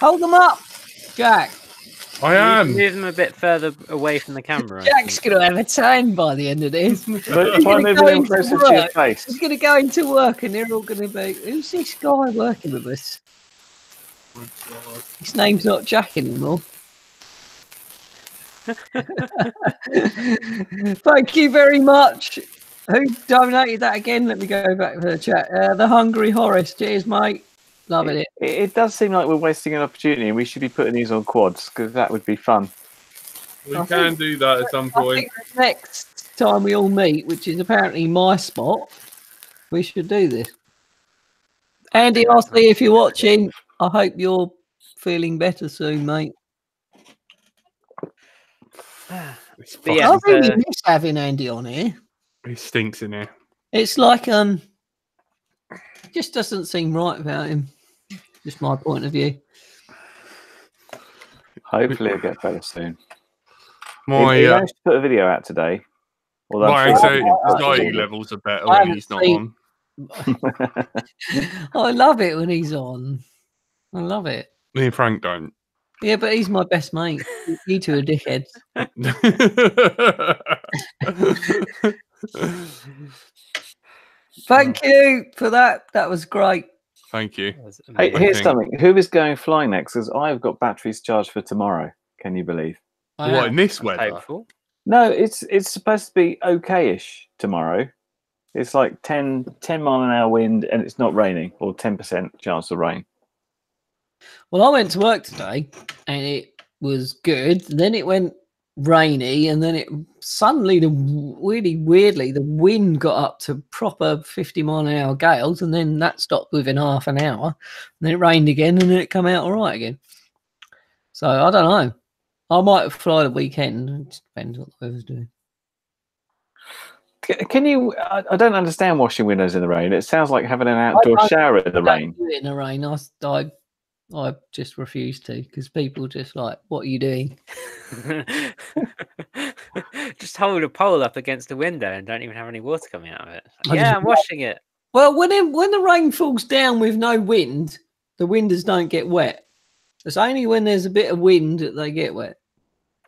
Hold them up, Jack. I am. Move them a bit further away from the camera. Jack's going to have a tan by the end of this. But try moving them closer to your face. He's going to go into work and they're all going to be, who's this guy working with us? His name's not Jack anymore. Thank you very much. Who donated that again? Let me go back to the chat. The Hungry Horace. Cheers, mate. Loving it. It does seem like we're wasting an opportunity, and we should be putting these on quads because that would be fun. We can do that at some I point. think the next time we all meet, which is apparently my spot, we should do this. Andy, I'll see if you're watching. I hope you're feeling better soon, mate. But I yeah, really miss having Andy on here. He stinks in here. It's like it just doesn't seem right about him. Just my point of view. Hopefully, it'll get better soon. He My managed to put a video out today. Although my anxiety levels are better when he's not on. I love it when he's on. I love it. Me and Frank don't. Yeah, but he's my best mate. You two are dickheads. Thank you for that. That was great. Thank you. Hey, I here's think- something. Who is going flying next? Because I've got batteries charged for tomorrow. Can you believe? What, in this weather? hopeful. No, it's supposed to be okay-ish tomorrow. It's like 10 mile an hour wind, and it's not raining, or 10% chance of rain. Well, I went to work today and it was good. Then it went rainy, and then it suddenly, weirdly, the wind got up to proper 50-mile-an-hour gales, and then that stopped within half an hour. And then it rained again, and then it come out all right again. So I don't know. I might fly the weekend. It just depends what the weather's doing. Can you? I don't understand washing windows in the rain. It sounds like having an outdoor shower in the rain. Do it in the rain. I just refuse to, because people just like, what are you doing? Just hold a pole up against the window and don't even have any water coming out of it. I Yeah, just- I'm washing it. Well, when the rain falls down with no wind, the windows don't get wet. It's only when there's a bit of wind that they get wet.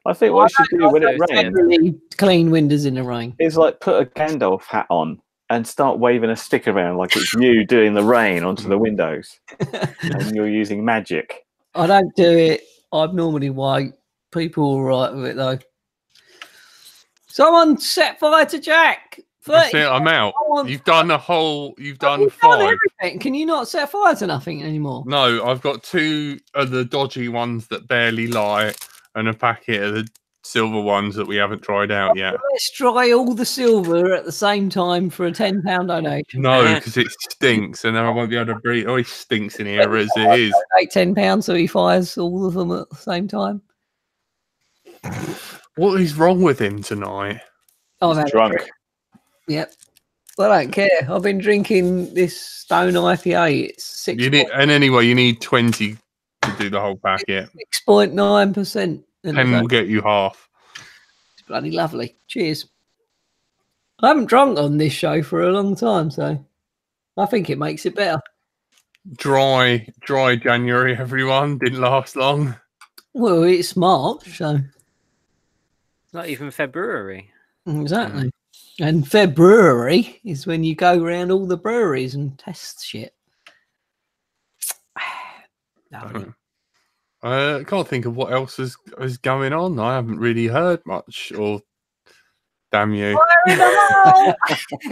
I think what you should do when it rains Generally clean windows in the rain. is like put a Gandalf hat on and start waving a stick around like it's you doing the rain onto the windows, and you're using magic. I don't do it. I'm normally white. People are all right with it though. Someone set fire to Jack. That's it. I'm out. You've done a whole. You've done 5. Everything. Can you not set fire to nothing anymore? No, I've got 2 of the dodgy ones that barely light, and a packet of the silver ones that we haven't tried out yet. Let's try all the silver at the same time for a £10 donation. No, because it stinks, and then I won't be able to breathe. It always stinks in here as it is. Take £10 so he fires all of them at the same time. What is wrong with him tonight? I've had a Drunk. drink. Yep. I don't care. I've been drinking this Stone IPA. It's 6. And anyway, you need 20 to do the whole packet. 6.9%. 10 will get you half. It's bloody lovely. Cheers. I haven't drunk on this show for a long time, so I think it makes it better. Dry January, everyone. Didn't last long. Well, it's March, so Not even February. exactly. And February is when you go around all the breweries and test shit. Lovely. I can't think of what else is going on. I haven't really heard much. Or damn you! Fire in the hole!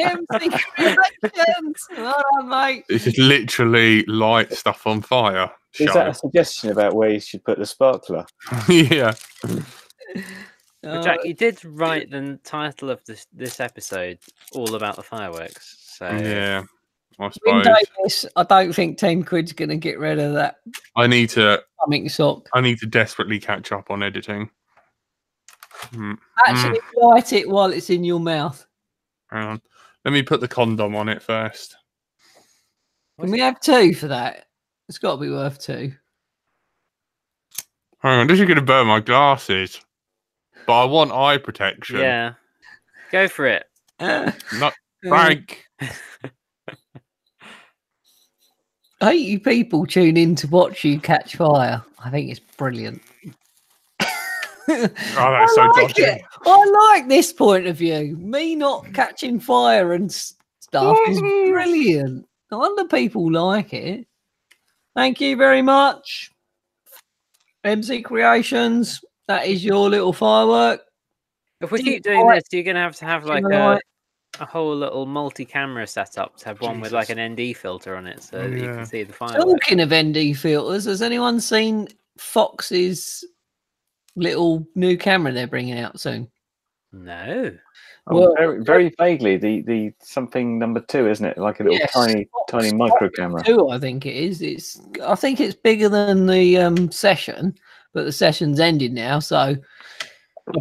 MC Creations! Well done, mate. This is literally light stuff on fire. Is that a suggestion about where you should put the sparkler? Yeah. But Jack, you did write the title of this episode all about the fireworks. So Yeah. I In suppose Davis, I don't think 10 quid's going to get rid of that I need to sock. desperately catch up on editing. Actually, light it while it's in your mouth. Hang on. Let me put the condom on it first. Can we have 2 for that? It's got to be worth 2. Hang on, this is going to burn my glasses. But I want eye protection. yeah, go for it. Not Frank. I hate you people tune in to watch you catch fire. I think it's brilliant. Oh, that's so like dodgy. it. I like this point of view. Me not catching fire and stuff is brilliant. No wonder people like it. Thank you very much, MC Creations. That is your little firework. If we Do you keep doing like- this, you're going to have like Right. a whole little multi-camera setup to have one with like an ND filter on it, so that you Yeah. can see the fireworks. Talking of ND filters, has anyone seen Fox's little new camera they're bringing out soon? No. Oh, Well- very, very vaguely, the something number 2, isn't it? Like a little Yes, tiny Fox micro camera. 2, I think it is. I think it's bigger than the session, but the session's ended now, so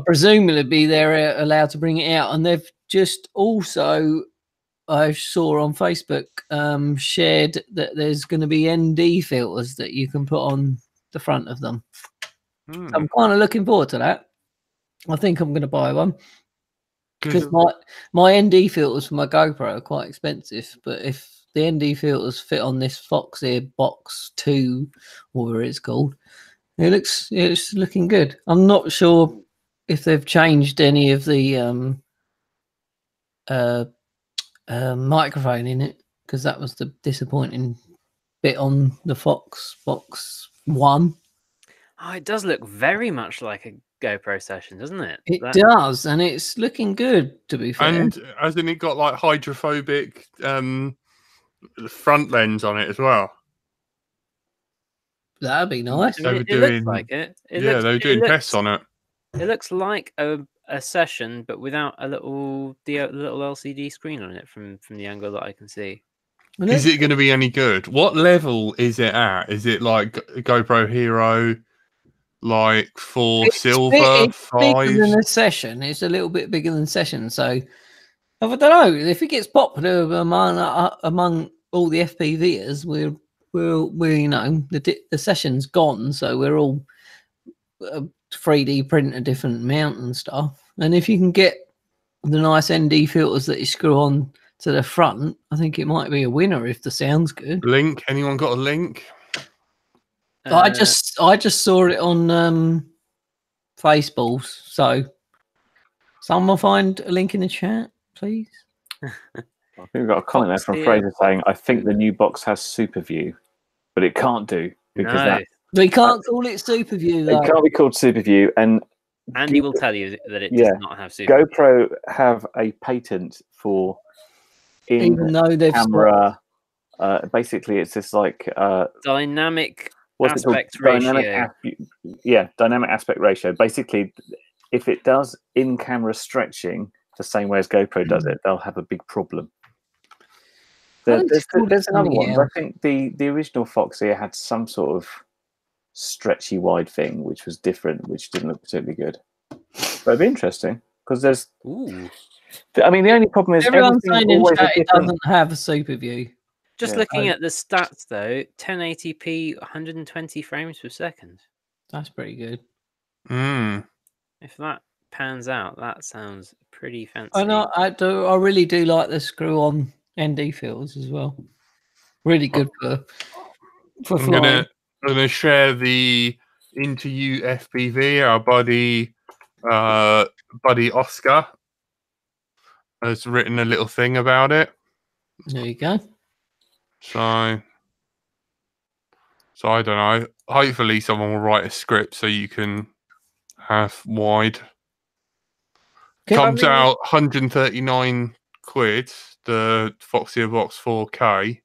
presumably they're allowed to bring it out. And they've just also, I saw on Facebook, shared that there's going to be ND filters that you can put on the front of them. I'm kind of looking forward to that. I think I'm going to buy one because my ND filters for my GoPro are quite expensive. But if the ND filters fit on this Fox Ear Box 2, whatever it's called, it's looking good. I'm not sure if they've changed any of the microphone in it, because that was the disappointing bit on the Fox Box 1. Oh, it does look very much like a GoPro session, doesn't it? It does, and it's looking good, to be fair. And hasn't it got like hydrophobic front lens on it as well? That'd be nice. They were It doing- looks like it. They were doing tests on it. It looks like a session, but without a little LCD screen on it from the angle that I can see. Is it going to be any good? What level is it at? Is it like GoPro Hero, like for silver, it's bigger 5? than a session. It's a little bit bigger than session. So I don't know if it gets popular among all the FPVers. We're you know the session's gone, so we're all 3D print a different mount and stuff. And if you can get the nice ND filters that you screw on to the front, I think it might be a winner if the sound's good. Link? Anyone got a link? I just saw it on Facebook. So someone find a link in the chat, please. I think we've got a comment there from Fox Ear. Fraser saying, "I think the new box has super view, but it can't do because No. that We can't call it Super View though. it can't be called super view." And Andy will tell you that it Yeah. does not have super. GoPro have a patent for Even though they've camera. Basically, it's this like Dynamic what's it called? Aspect ratio. Dynamic aspect ratio. Basically, if it does in-camera stretching the same way as GoPro does it, they'll have a big problem. There's another one. I think the original Foxeer had some sort of stretchy wide thing, which was different, which didn't look particularly good. But it'd be interesting because there's. Ooh. I mean, the only problem is everyone's saying in always chat it different... doesn't have a super view. Just looking at the stats though, 1080p, 120 frames per second. That's pretty good. If that pans out, that sounds pretty fancy. I really do like the screw-on ND filters as well. Really good for flying. I'm gonna share the Into You FPV. Our buddy Oscar has written a little thing about it. There you go. So I don't know. Hopefully, someone will write a script so you can have wide. Comes out 139 quid. The Foxeer Box 4K.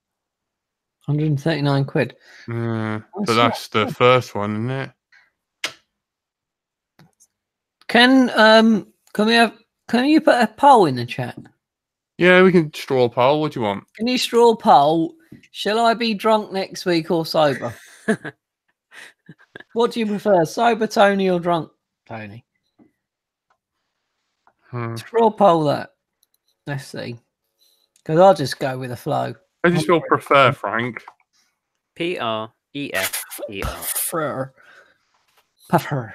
139 quid. So that's the first one, isn't it? Can you put a poll in the chat? Yeah, we can straw a poll. What do you want? Can you straw poll? Shall I be drunk next week or sober? What do you prefer, sober Tony or drunk Tony? Straw poll that. Let's see. Because I'll just go with the flow. I just feel prefer, Frank. Prefer. Puffer.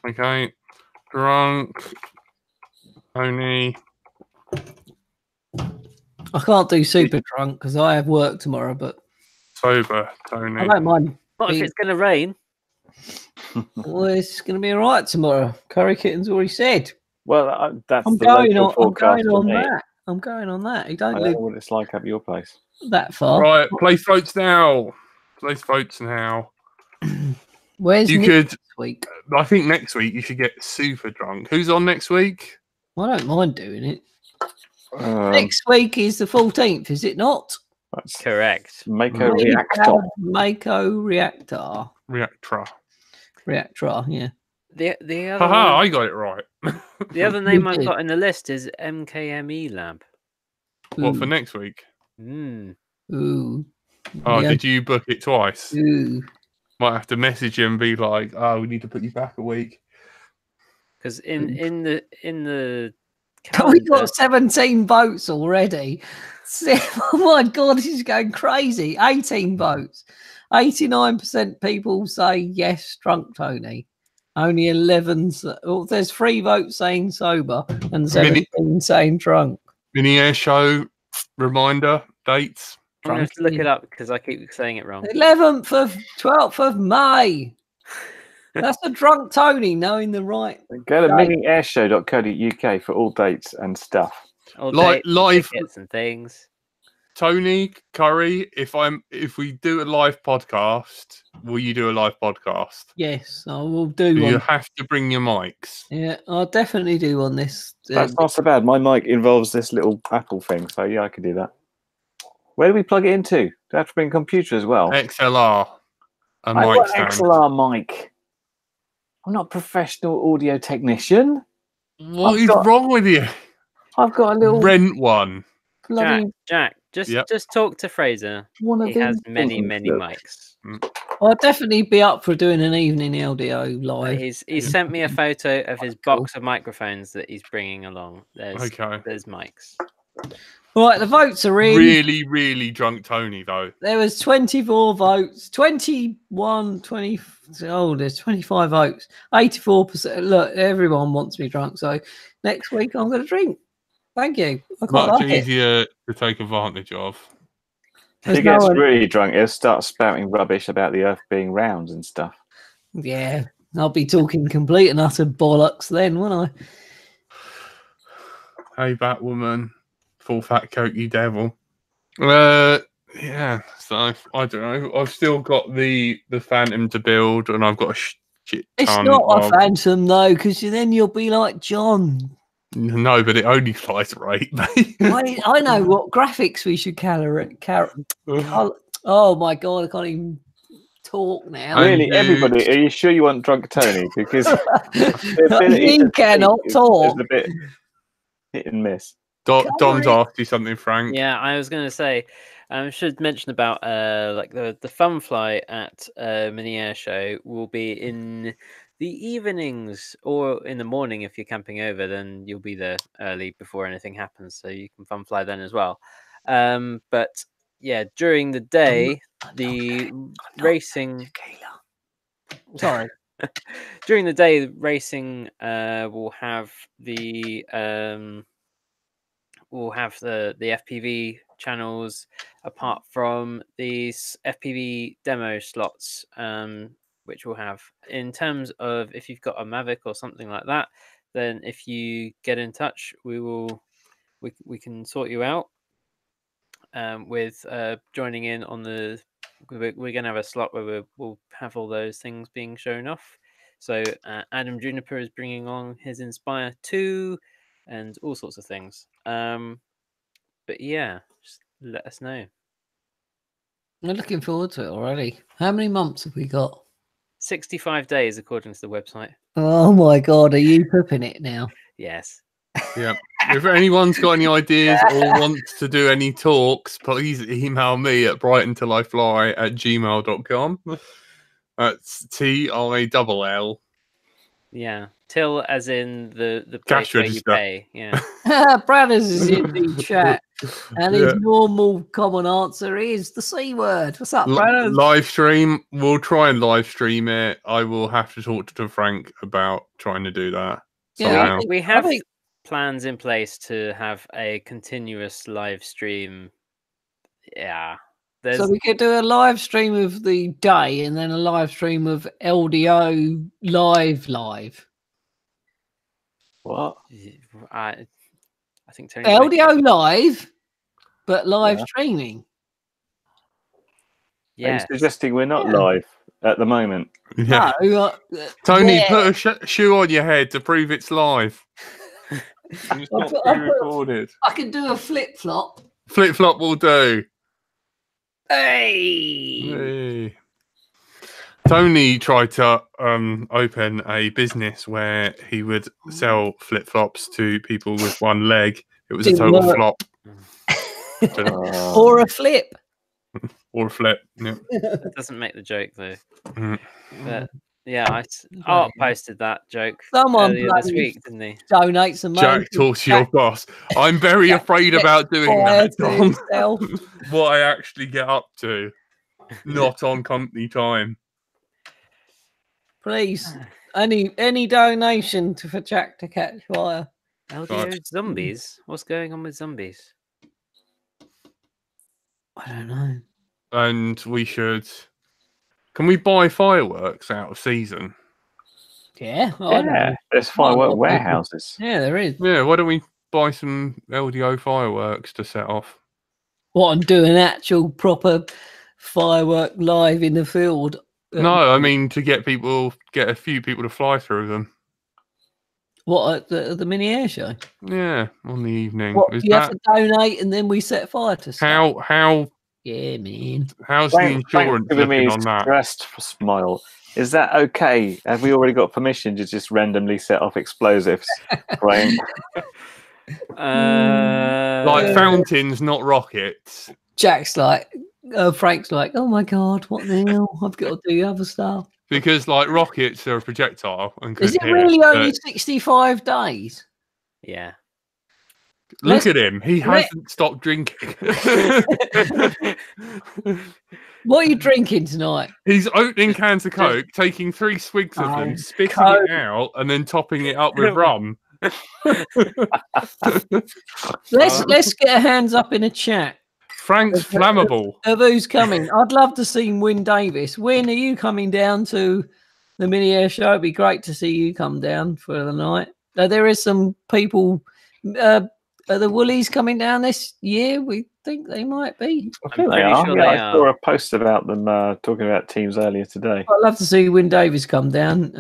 Okay. Drunk. Tony. I can't do super drunk because I have work tomorrow, but sober Tony. I don't mind. What if it's going to rain? Well, it's going to be all right tomorrow. Curry Kitten's already said. Well, that's I'm going on that. I'm going on that. You don't know what it's like up your place. That far. Right, place votes now. Place votes now. Where's you Nick could this week? I think next week you should get super drunk. Who's on next week? I don't mind doing it. Next week is the 14th, is it not? That's correct. Mako Reactor. Mako Reactor. Reactor, yeah. The other Haha, I got it right. The other name I've got in the list is MKME Lab. What, for next week? Ooh. Oh, did you book it twice? Ooh. Might have to message him and be like, "Oh, we need to put you back a week." Because in the we got 17 votes already. Oh my god, this is going crazy. 18 votes. 89% people say yes, drunk Tony. Only 11. There's 3 votes saying sober and 17 saying drunk. Mini air show reminder dates. I'm going to have to look it up because I keep saying it wrong. 12th of May. That's a drunk Tony knowing the right. Go to miniairshow.co.uk for all dates and stuff. All live tickets and things. Tony Curry, if we do a live podcast, will you do a live podcast? Yes, I will do one. You have to bring your mics. Yeah, I'll definitely do on this. That's not so bad. My mic involves this little Apple thing, so yeah, I could do that. Where do we plug it into? Do I have to bring a computer as well? XLR. I've got an XLR mic. I'm not a professional audio technician. What is wrong with you? I've got a little rent one. Jack, just talk to Fraser. He has many mics. I'll definitely be up for doing an evening LDO live. He's sent me a photo of his box of microphones that he's bringing along. There's mics. Right, the votes are in. Really drunk Tony, though. There was 24 votes. 21, 20. Oh, there's 25 votes. 84%. Look, everyone wants me drunk. So next week I'm going to drink. Thank you. Much easier to take advantage of. If he gets really drunk, he'll start spouting rubbish about the earth being round and stuff. Yeah, I'll be talking complete and utter bollocks then, won't I? Hey, Batwoman. Full fat coat, you devil. Yeah, so I don't know. I've still got the Phantom to build, and I've got a shit ton. It's not a Phantom though, because then you'll be like John. No, but it only flies at 8, mate. I know what graphics we should oh my god, I can't even talk now. Really, And everybody, are you sure you want drunk Tony? Because the ability He to cannot speak talk. is a bit hit and miss. Dom's asked you something, Frank. Yeah, I was going to say, I should mention about like the fun fly at Mini Air Show will be in the evenings or in the morning. If you're camping over, then you'll be there early before anything happens, so you can fun fly then as well. But yeah, during the day, the racing. Sorry. During the day, the racing will have the FPV channels apart from these FPV demo slots, which we'll have. In terms of if you've got a Mavic or something like that, then if you get in touch, we can sort you out with joining in on the. We're going to have a slot where we'll have all those things being shown off. So Adam Juniper is bringing on his Inspire 2 and all sorts of things. But yeah, just let us know. I'm looking forward to it already. How many months have we got? 65 days according to the website. Oh my God, are you pooping it now? Yes. Yeah. If anyone's got any ideas or wants to do any talks, please email me at brightontillifly@gmail.com. That's TILL. Yeah. Till as in the Cash place where you register. pay. Yeah. Brothers is in the chat, and his Yeah. normal common answer is the C word. What's up, brothers? Live stream. We'll try and live stream it. I will have to talk to Frank about trying to do that. Yeah, somehow. We have think- plans in place to have a continuous live stream. Yeah. There's So we could do a live stream of the day and then a live stream of LDO live. What? I think Tony might- LDO live, but live Yeah. streaming. Are you Yes. suggesting we're not Yeah. live at the moment? Yeah. No, Tony, yeah. put a shoe on your head to prove it's live. It's I'll not put- pre-recorded. I can do a flip flop. Flip flop will do. Hey. Hey. Tony tried to open a business where he would sell flip flops to people with one leg. It was a Didn't total work. flop. Or a flip. Or a flip. Yeah. That doesn't make the joke though. Mm. But yeah, Art posted that joke Someone earlier this bloody week, didn't he? donate some money. Jack, talk to your boss. I'm very Jack afraid gets about doing fired that, to Tom. himself. What I actually get up to. Not on company time. Please, any donation for Jack to catch fire. LDO zombies? What's going on with zombies? I don't know. And we should. Can we buy fireworks out of season? Yeah, I Yeah, know. there's Why firework not? warehouses. Yeah, there is. Yeah, why don't we buy some LDO fireworks to set off? What, and do an actual proper firework live in the field? No, I mean to get a few people to fly through them. What, at the mini air show? Yeah, on the evening. What, Is you have that to donate and then we set fire to stuff? how Yeah, man. how's the insurance giving me looking a on that? stressed smile. Is that okay? Have we already got permission to just randomly set off explosives? Right. Like fountains, not rockets. Jack's like, Frank's like, oh my God, what the hell? I've got to do other stuff. Because like rockets are a projectile and Is could it hit, really only but 65 days? Yeah. look Let's- at him. He hasn't stopped drinking. What are you drinking tonight? He's opening cans of Coke, taking 3 swigs of them, Oh, spitting Coke. it out, and then topping it up with rum. Let's get our hands up in a chat Frank's flammable. of who's coming. I'd love to see Wyn Davis. Wyn, are you coming down to the mini air show? It'd be great to see you come down for the night. There is some people. Are the Woolies coming down this year? We think they might be. I think they pretty are. sure Yeah, they I are. saw a post about them talking about teams earlier today. I'd love to see Wyn Davis come down.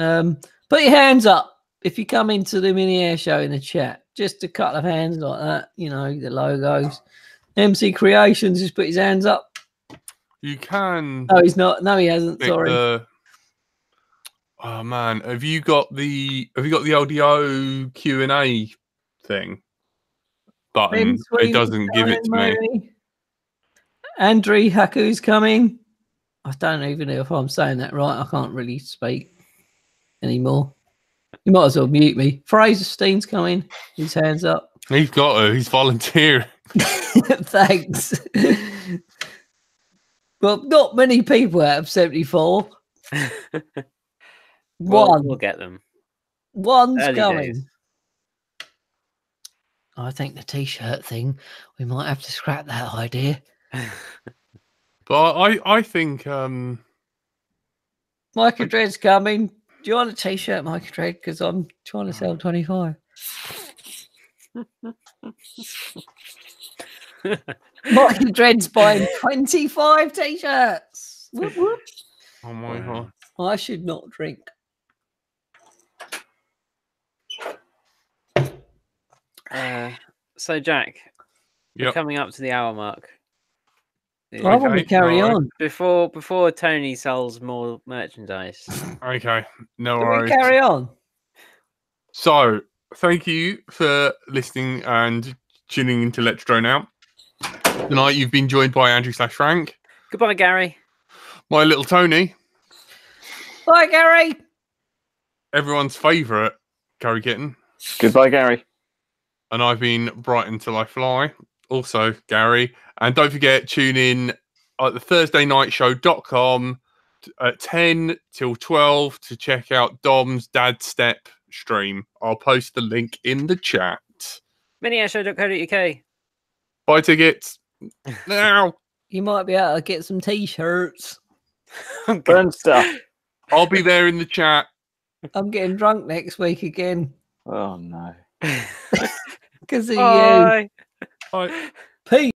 Put your hands up if you come into the mini air show in the chat. Just a couple of hands like that. You know, the logos. MC Creations just put his hands up. You can. No, he's not. No, he hasn't. pick Sorry. Oh man, have you got the LDO Q&A thing button? Ben Sweet It doesn't give it to me. maybe. Andrew Haku's coming. I don't even know if I'm saying that right. I can't really speak anymore. You might as well mute me. Fraser Steen's coming. His hands up. He's got to. He's volunteering. Thanks. Well, not many people out of 74. We'll get them. One's Early coming. days. I think the t-shirt thing, we might have to scrap that idea. But I think Michael Dread's coming. Do you want a t-shirt, Michael Dread? Because I'm trying to sell 25. Michael Dread's buying 25 t-shirts. Whoop, whoop. oh my god. I should not drink. So Jack, we're Yep. coming up to the hour mark. I want to Okay, carry alright. on. Before Tony sells more merchandise. Okay, no Can we worries. carry on? So, thank you for listening and tuning into Let's Drone Out. Tonight you've been joined by Andrew/Frank, Goodbye, Gary. my little Tony, Bye, Gary. everyone's favourite Curry Kitten, Goodbye, Gary. and I've been Brighton Till I Fly, also Gary. And don't forget, tune in at the ThursdayNightShow.com at 10 till 12 to check out Dom's Dad Step stream. I'll post the link in the chat. miniairshow.co.uk. Buy tickets now. You might be able to get some t-shirts. Burn stuff. I'll be there in the chat. I'm getting drunk next week again Oh no. because of you. Bye. Bye. Peace.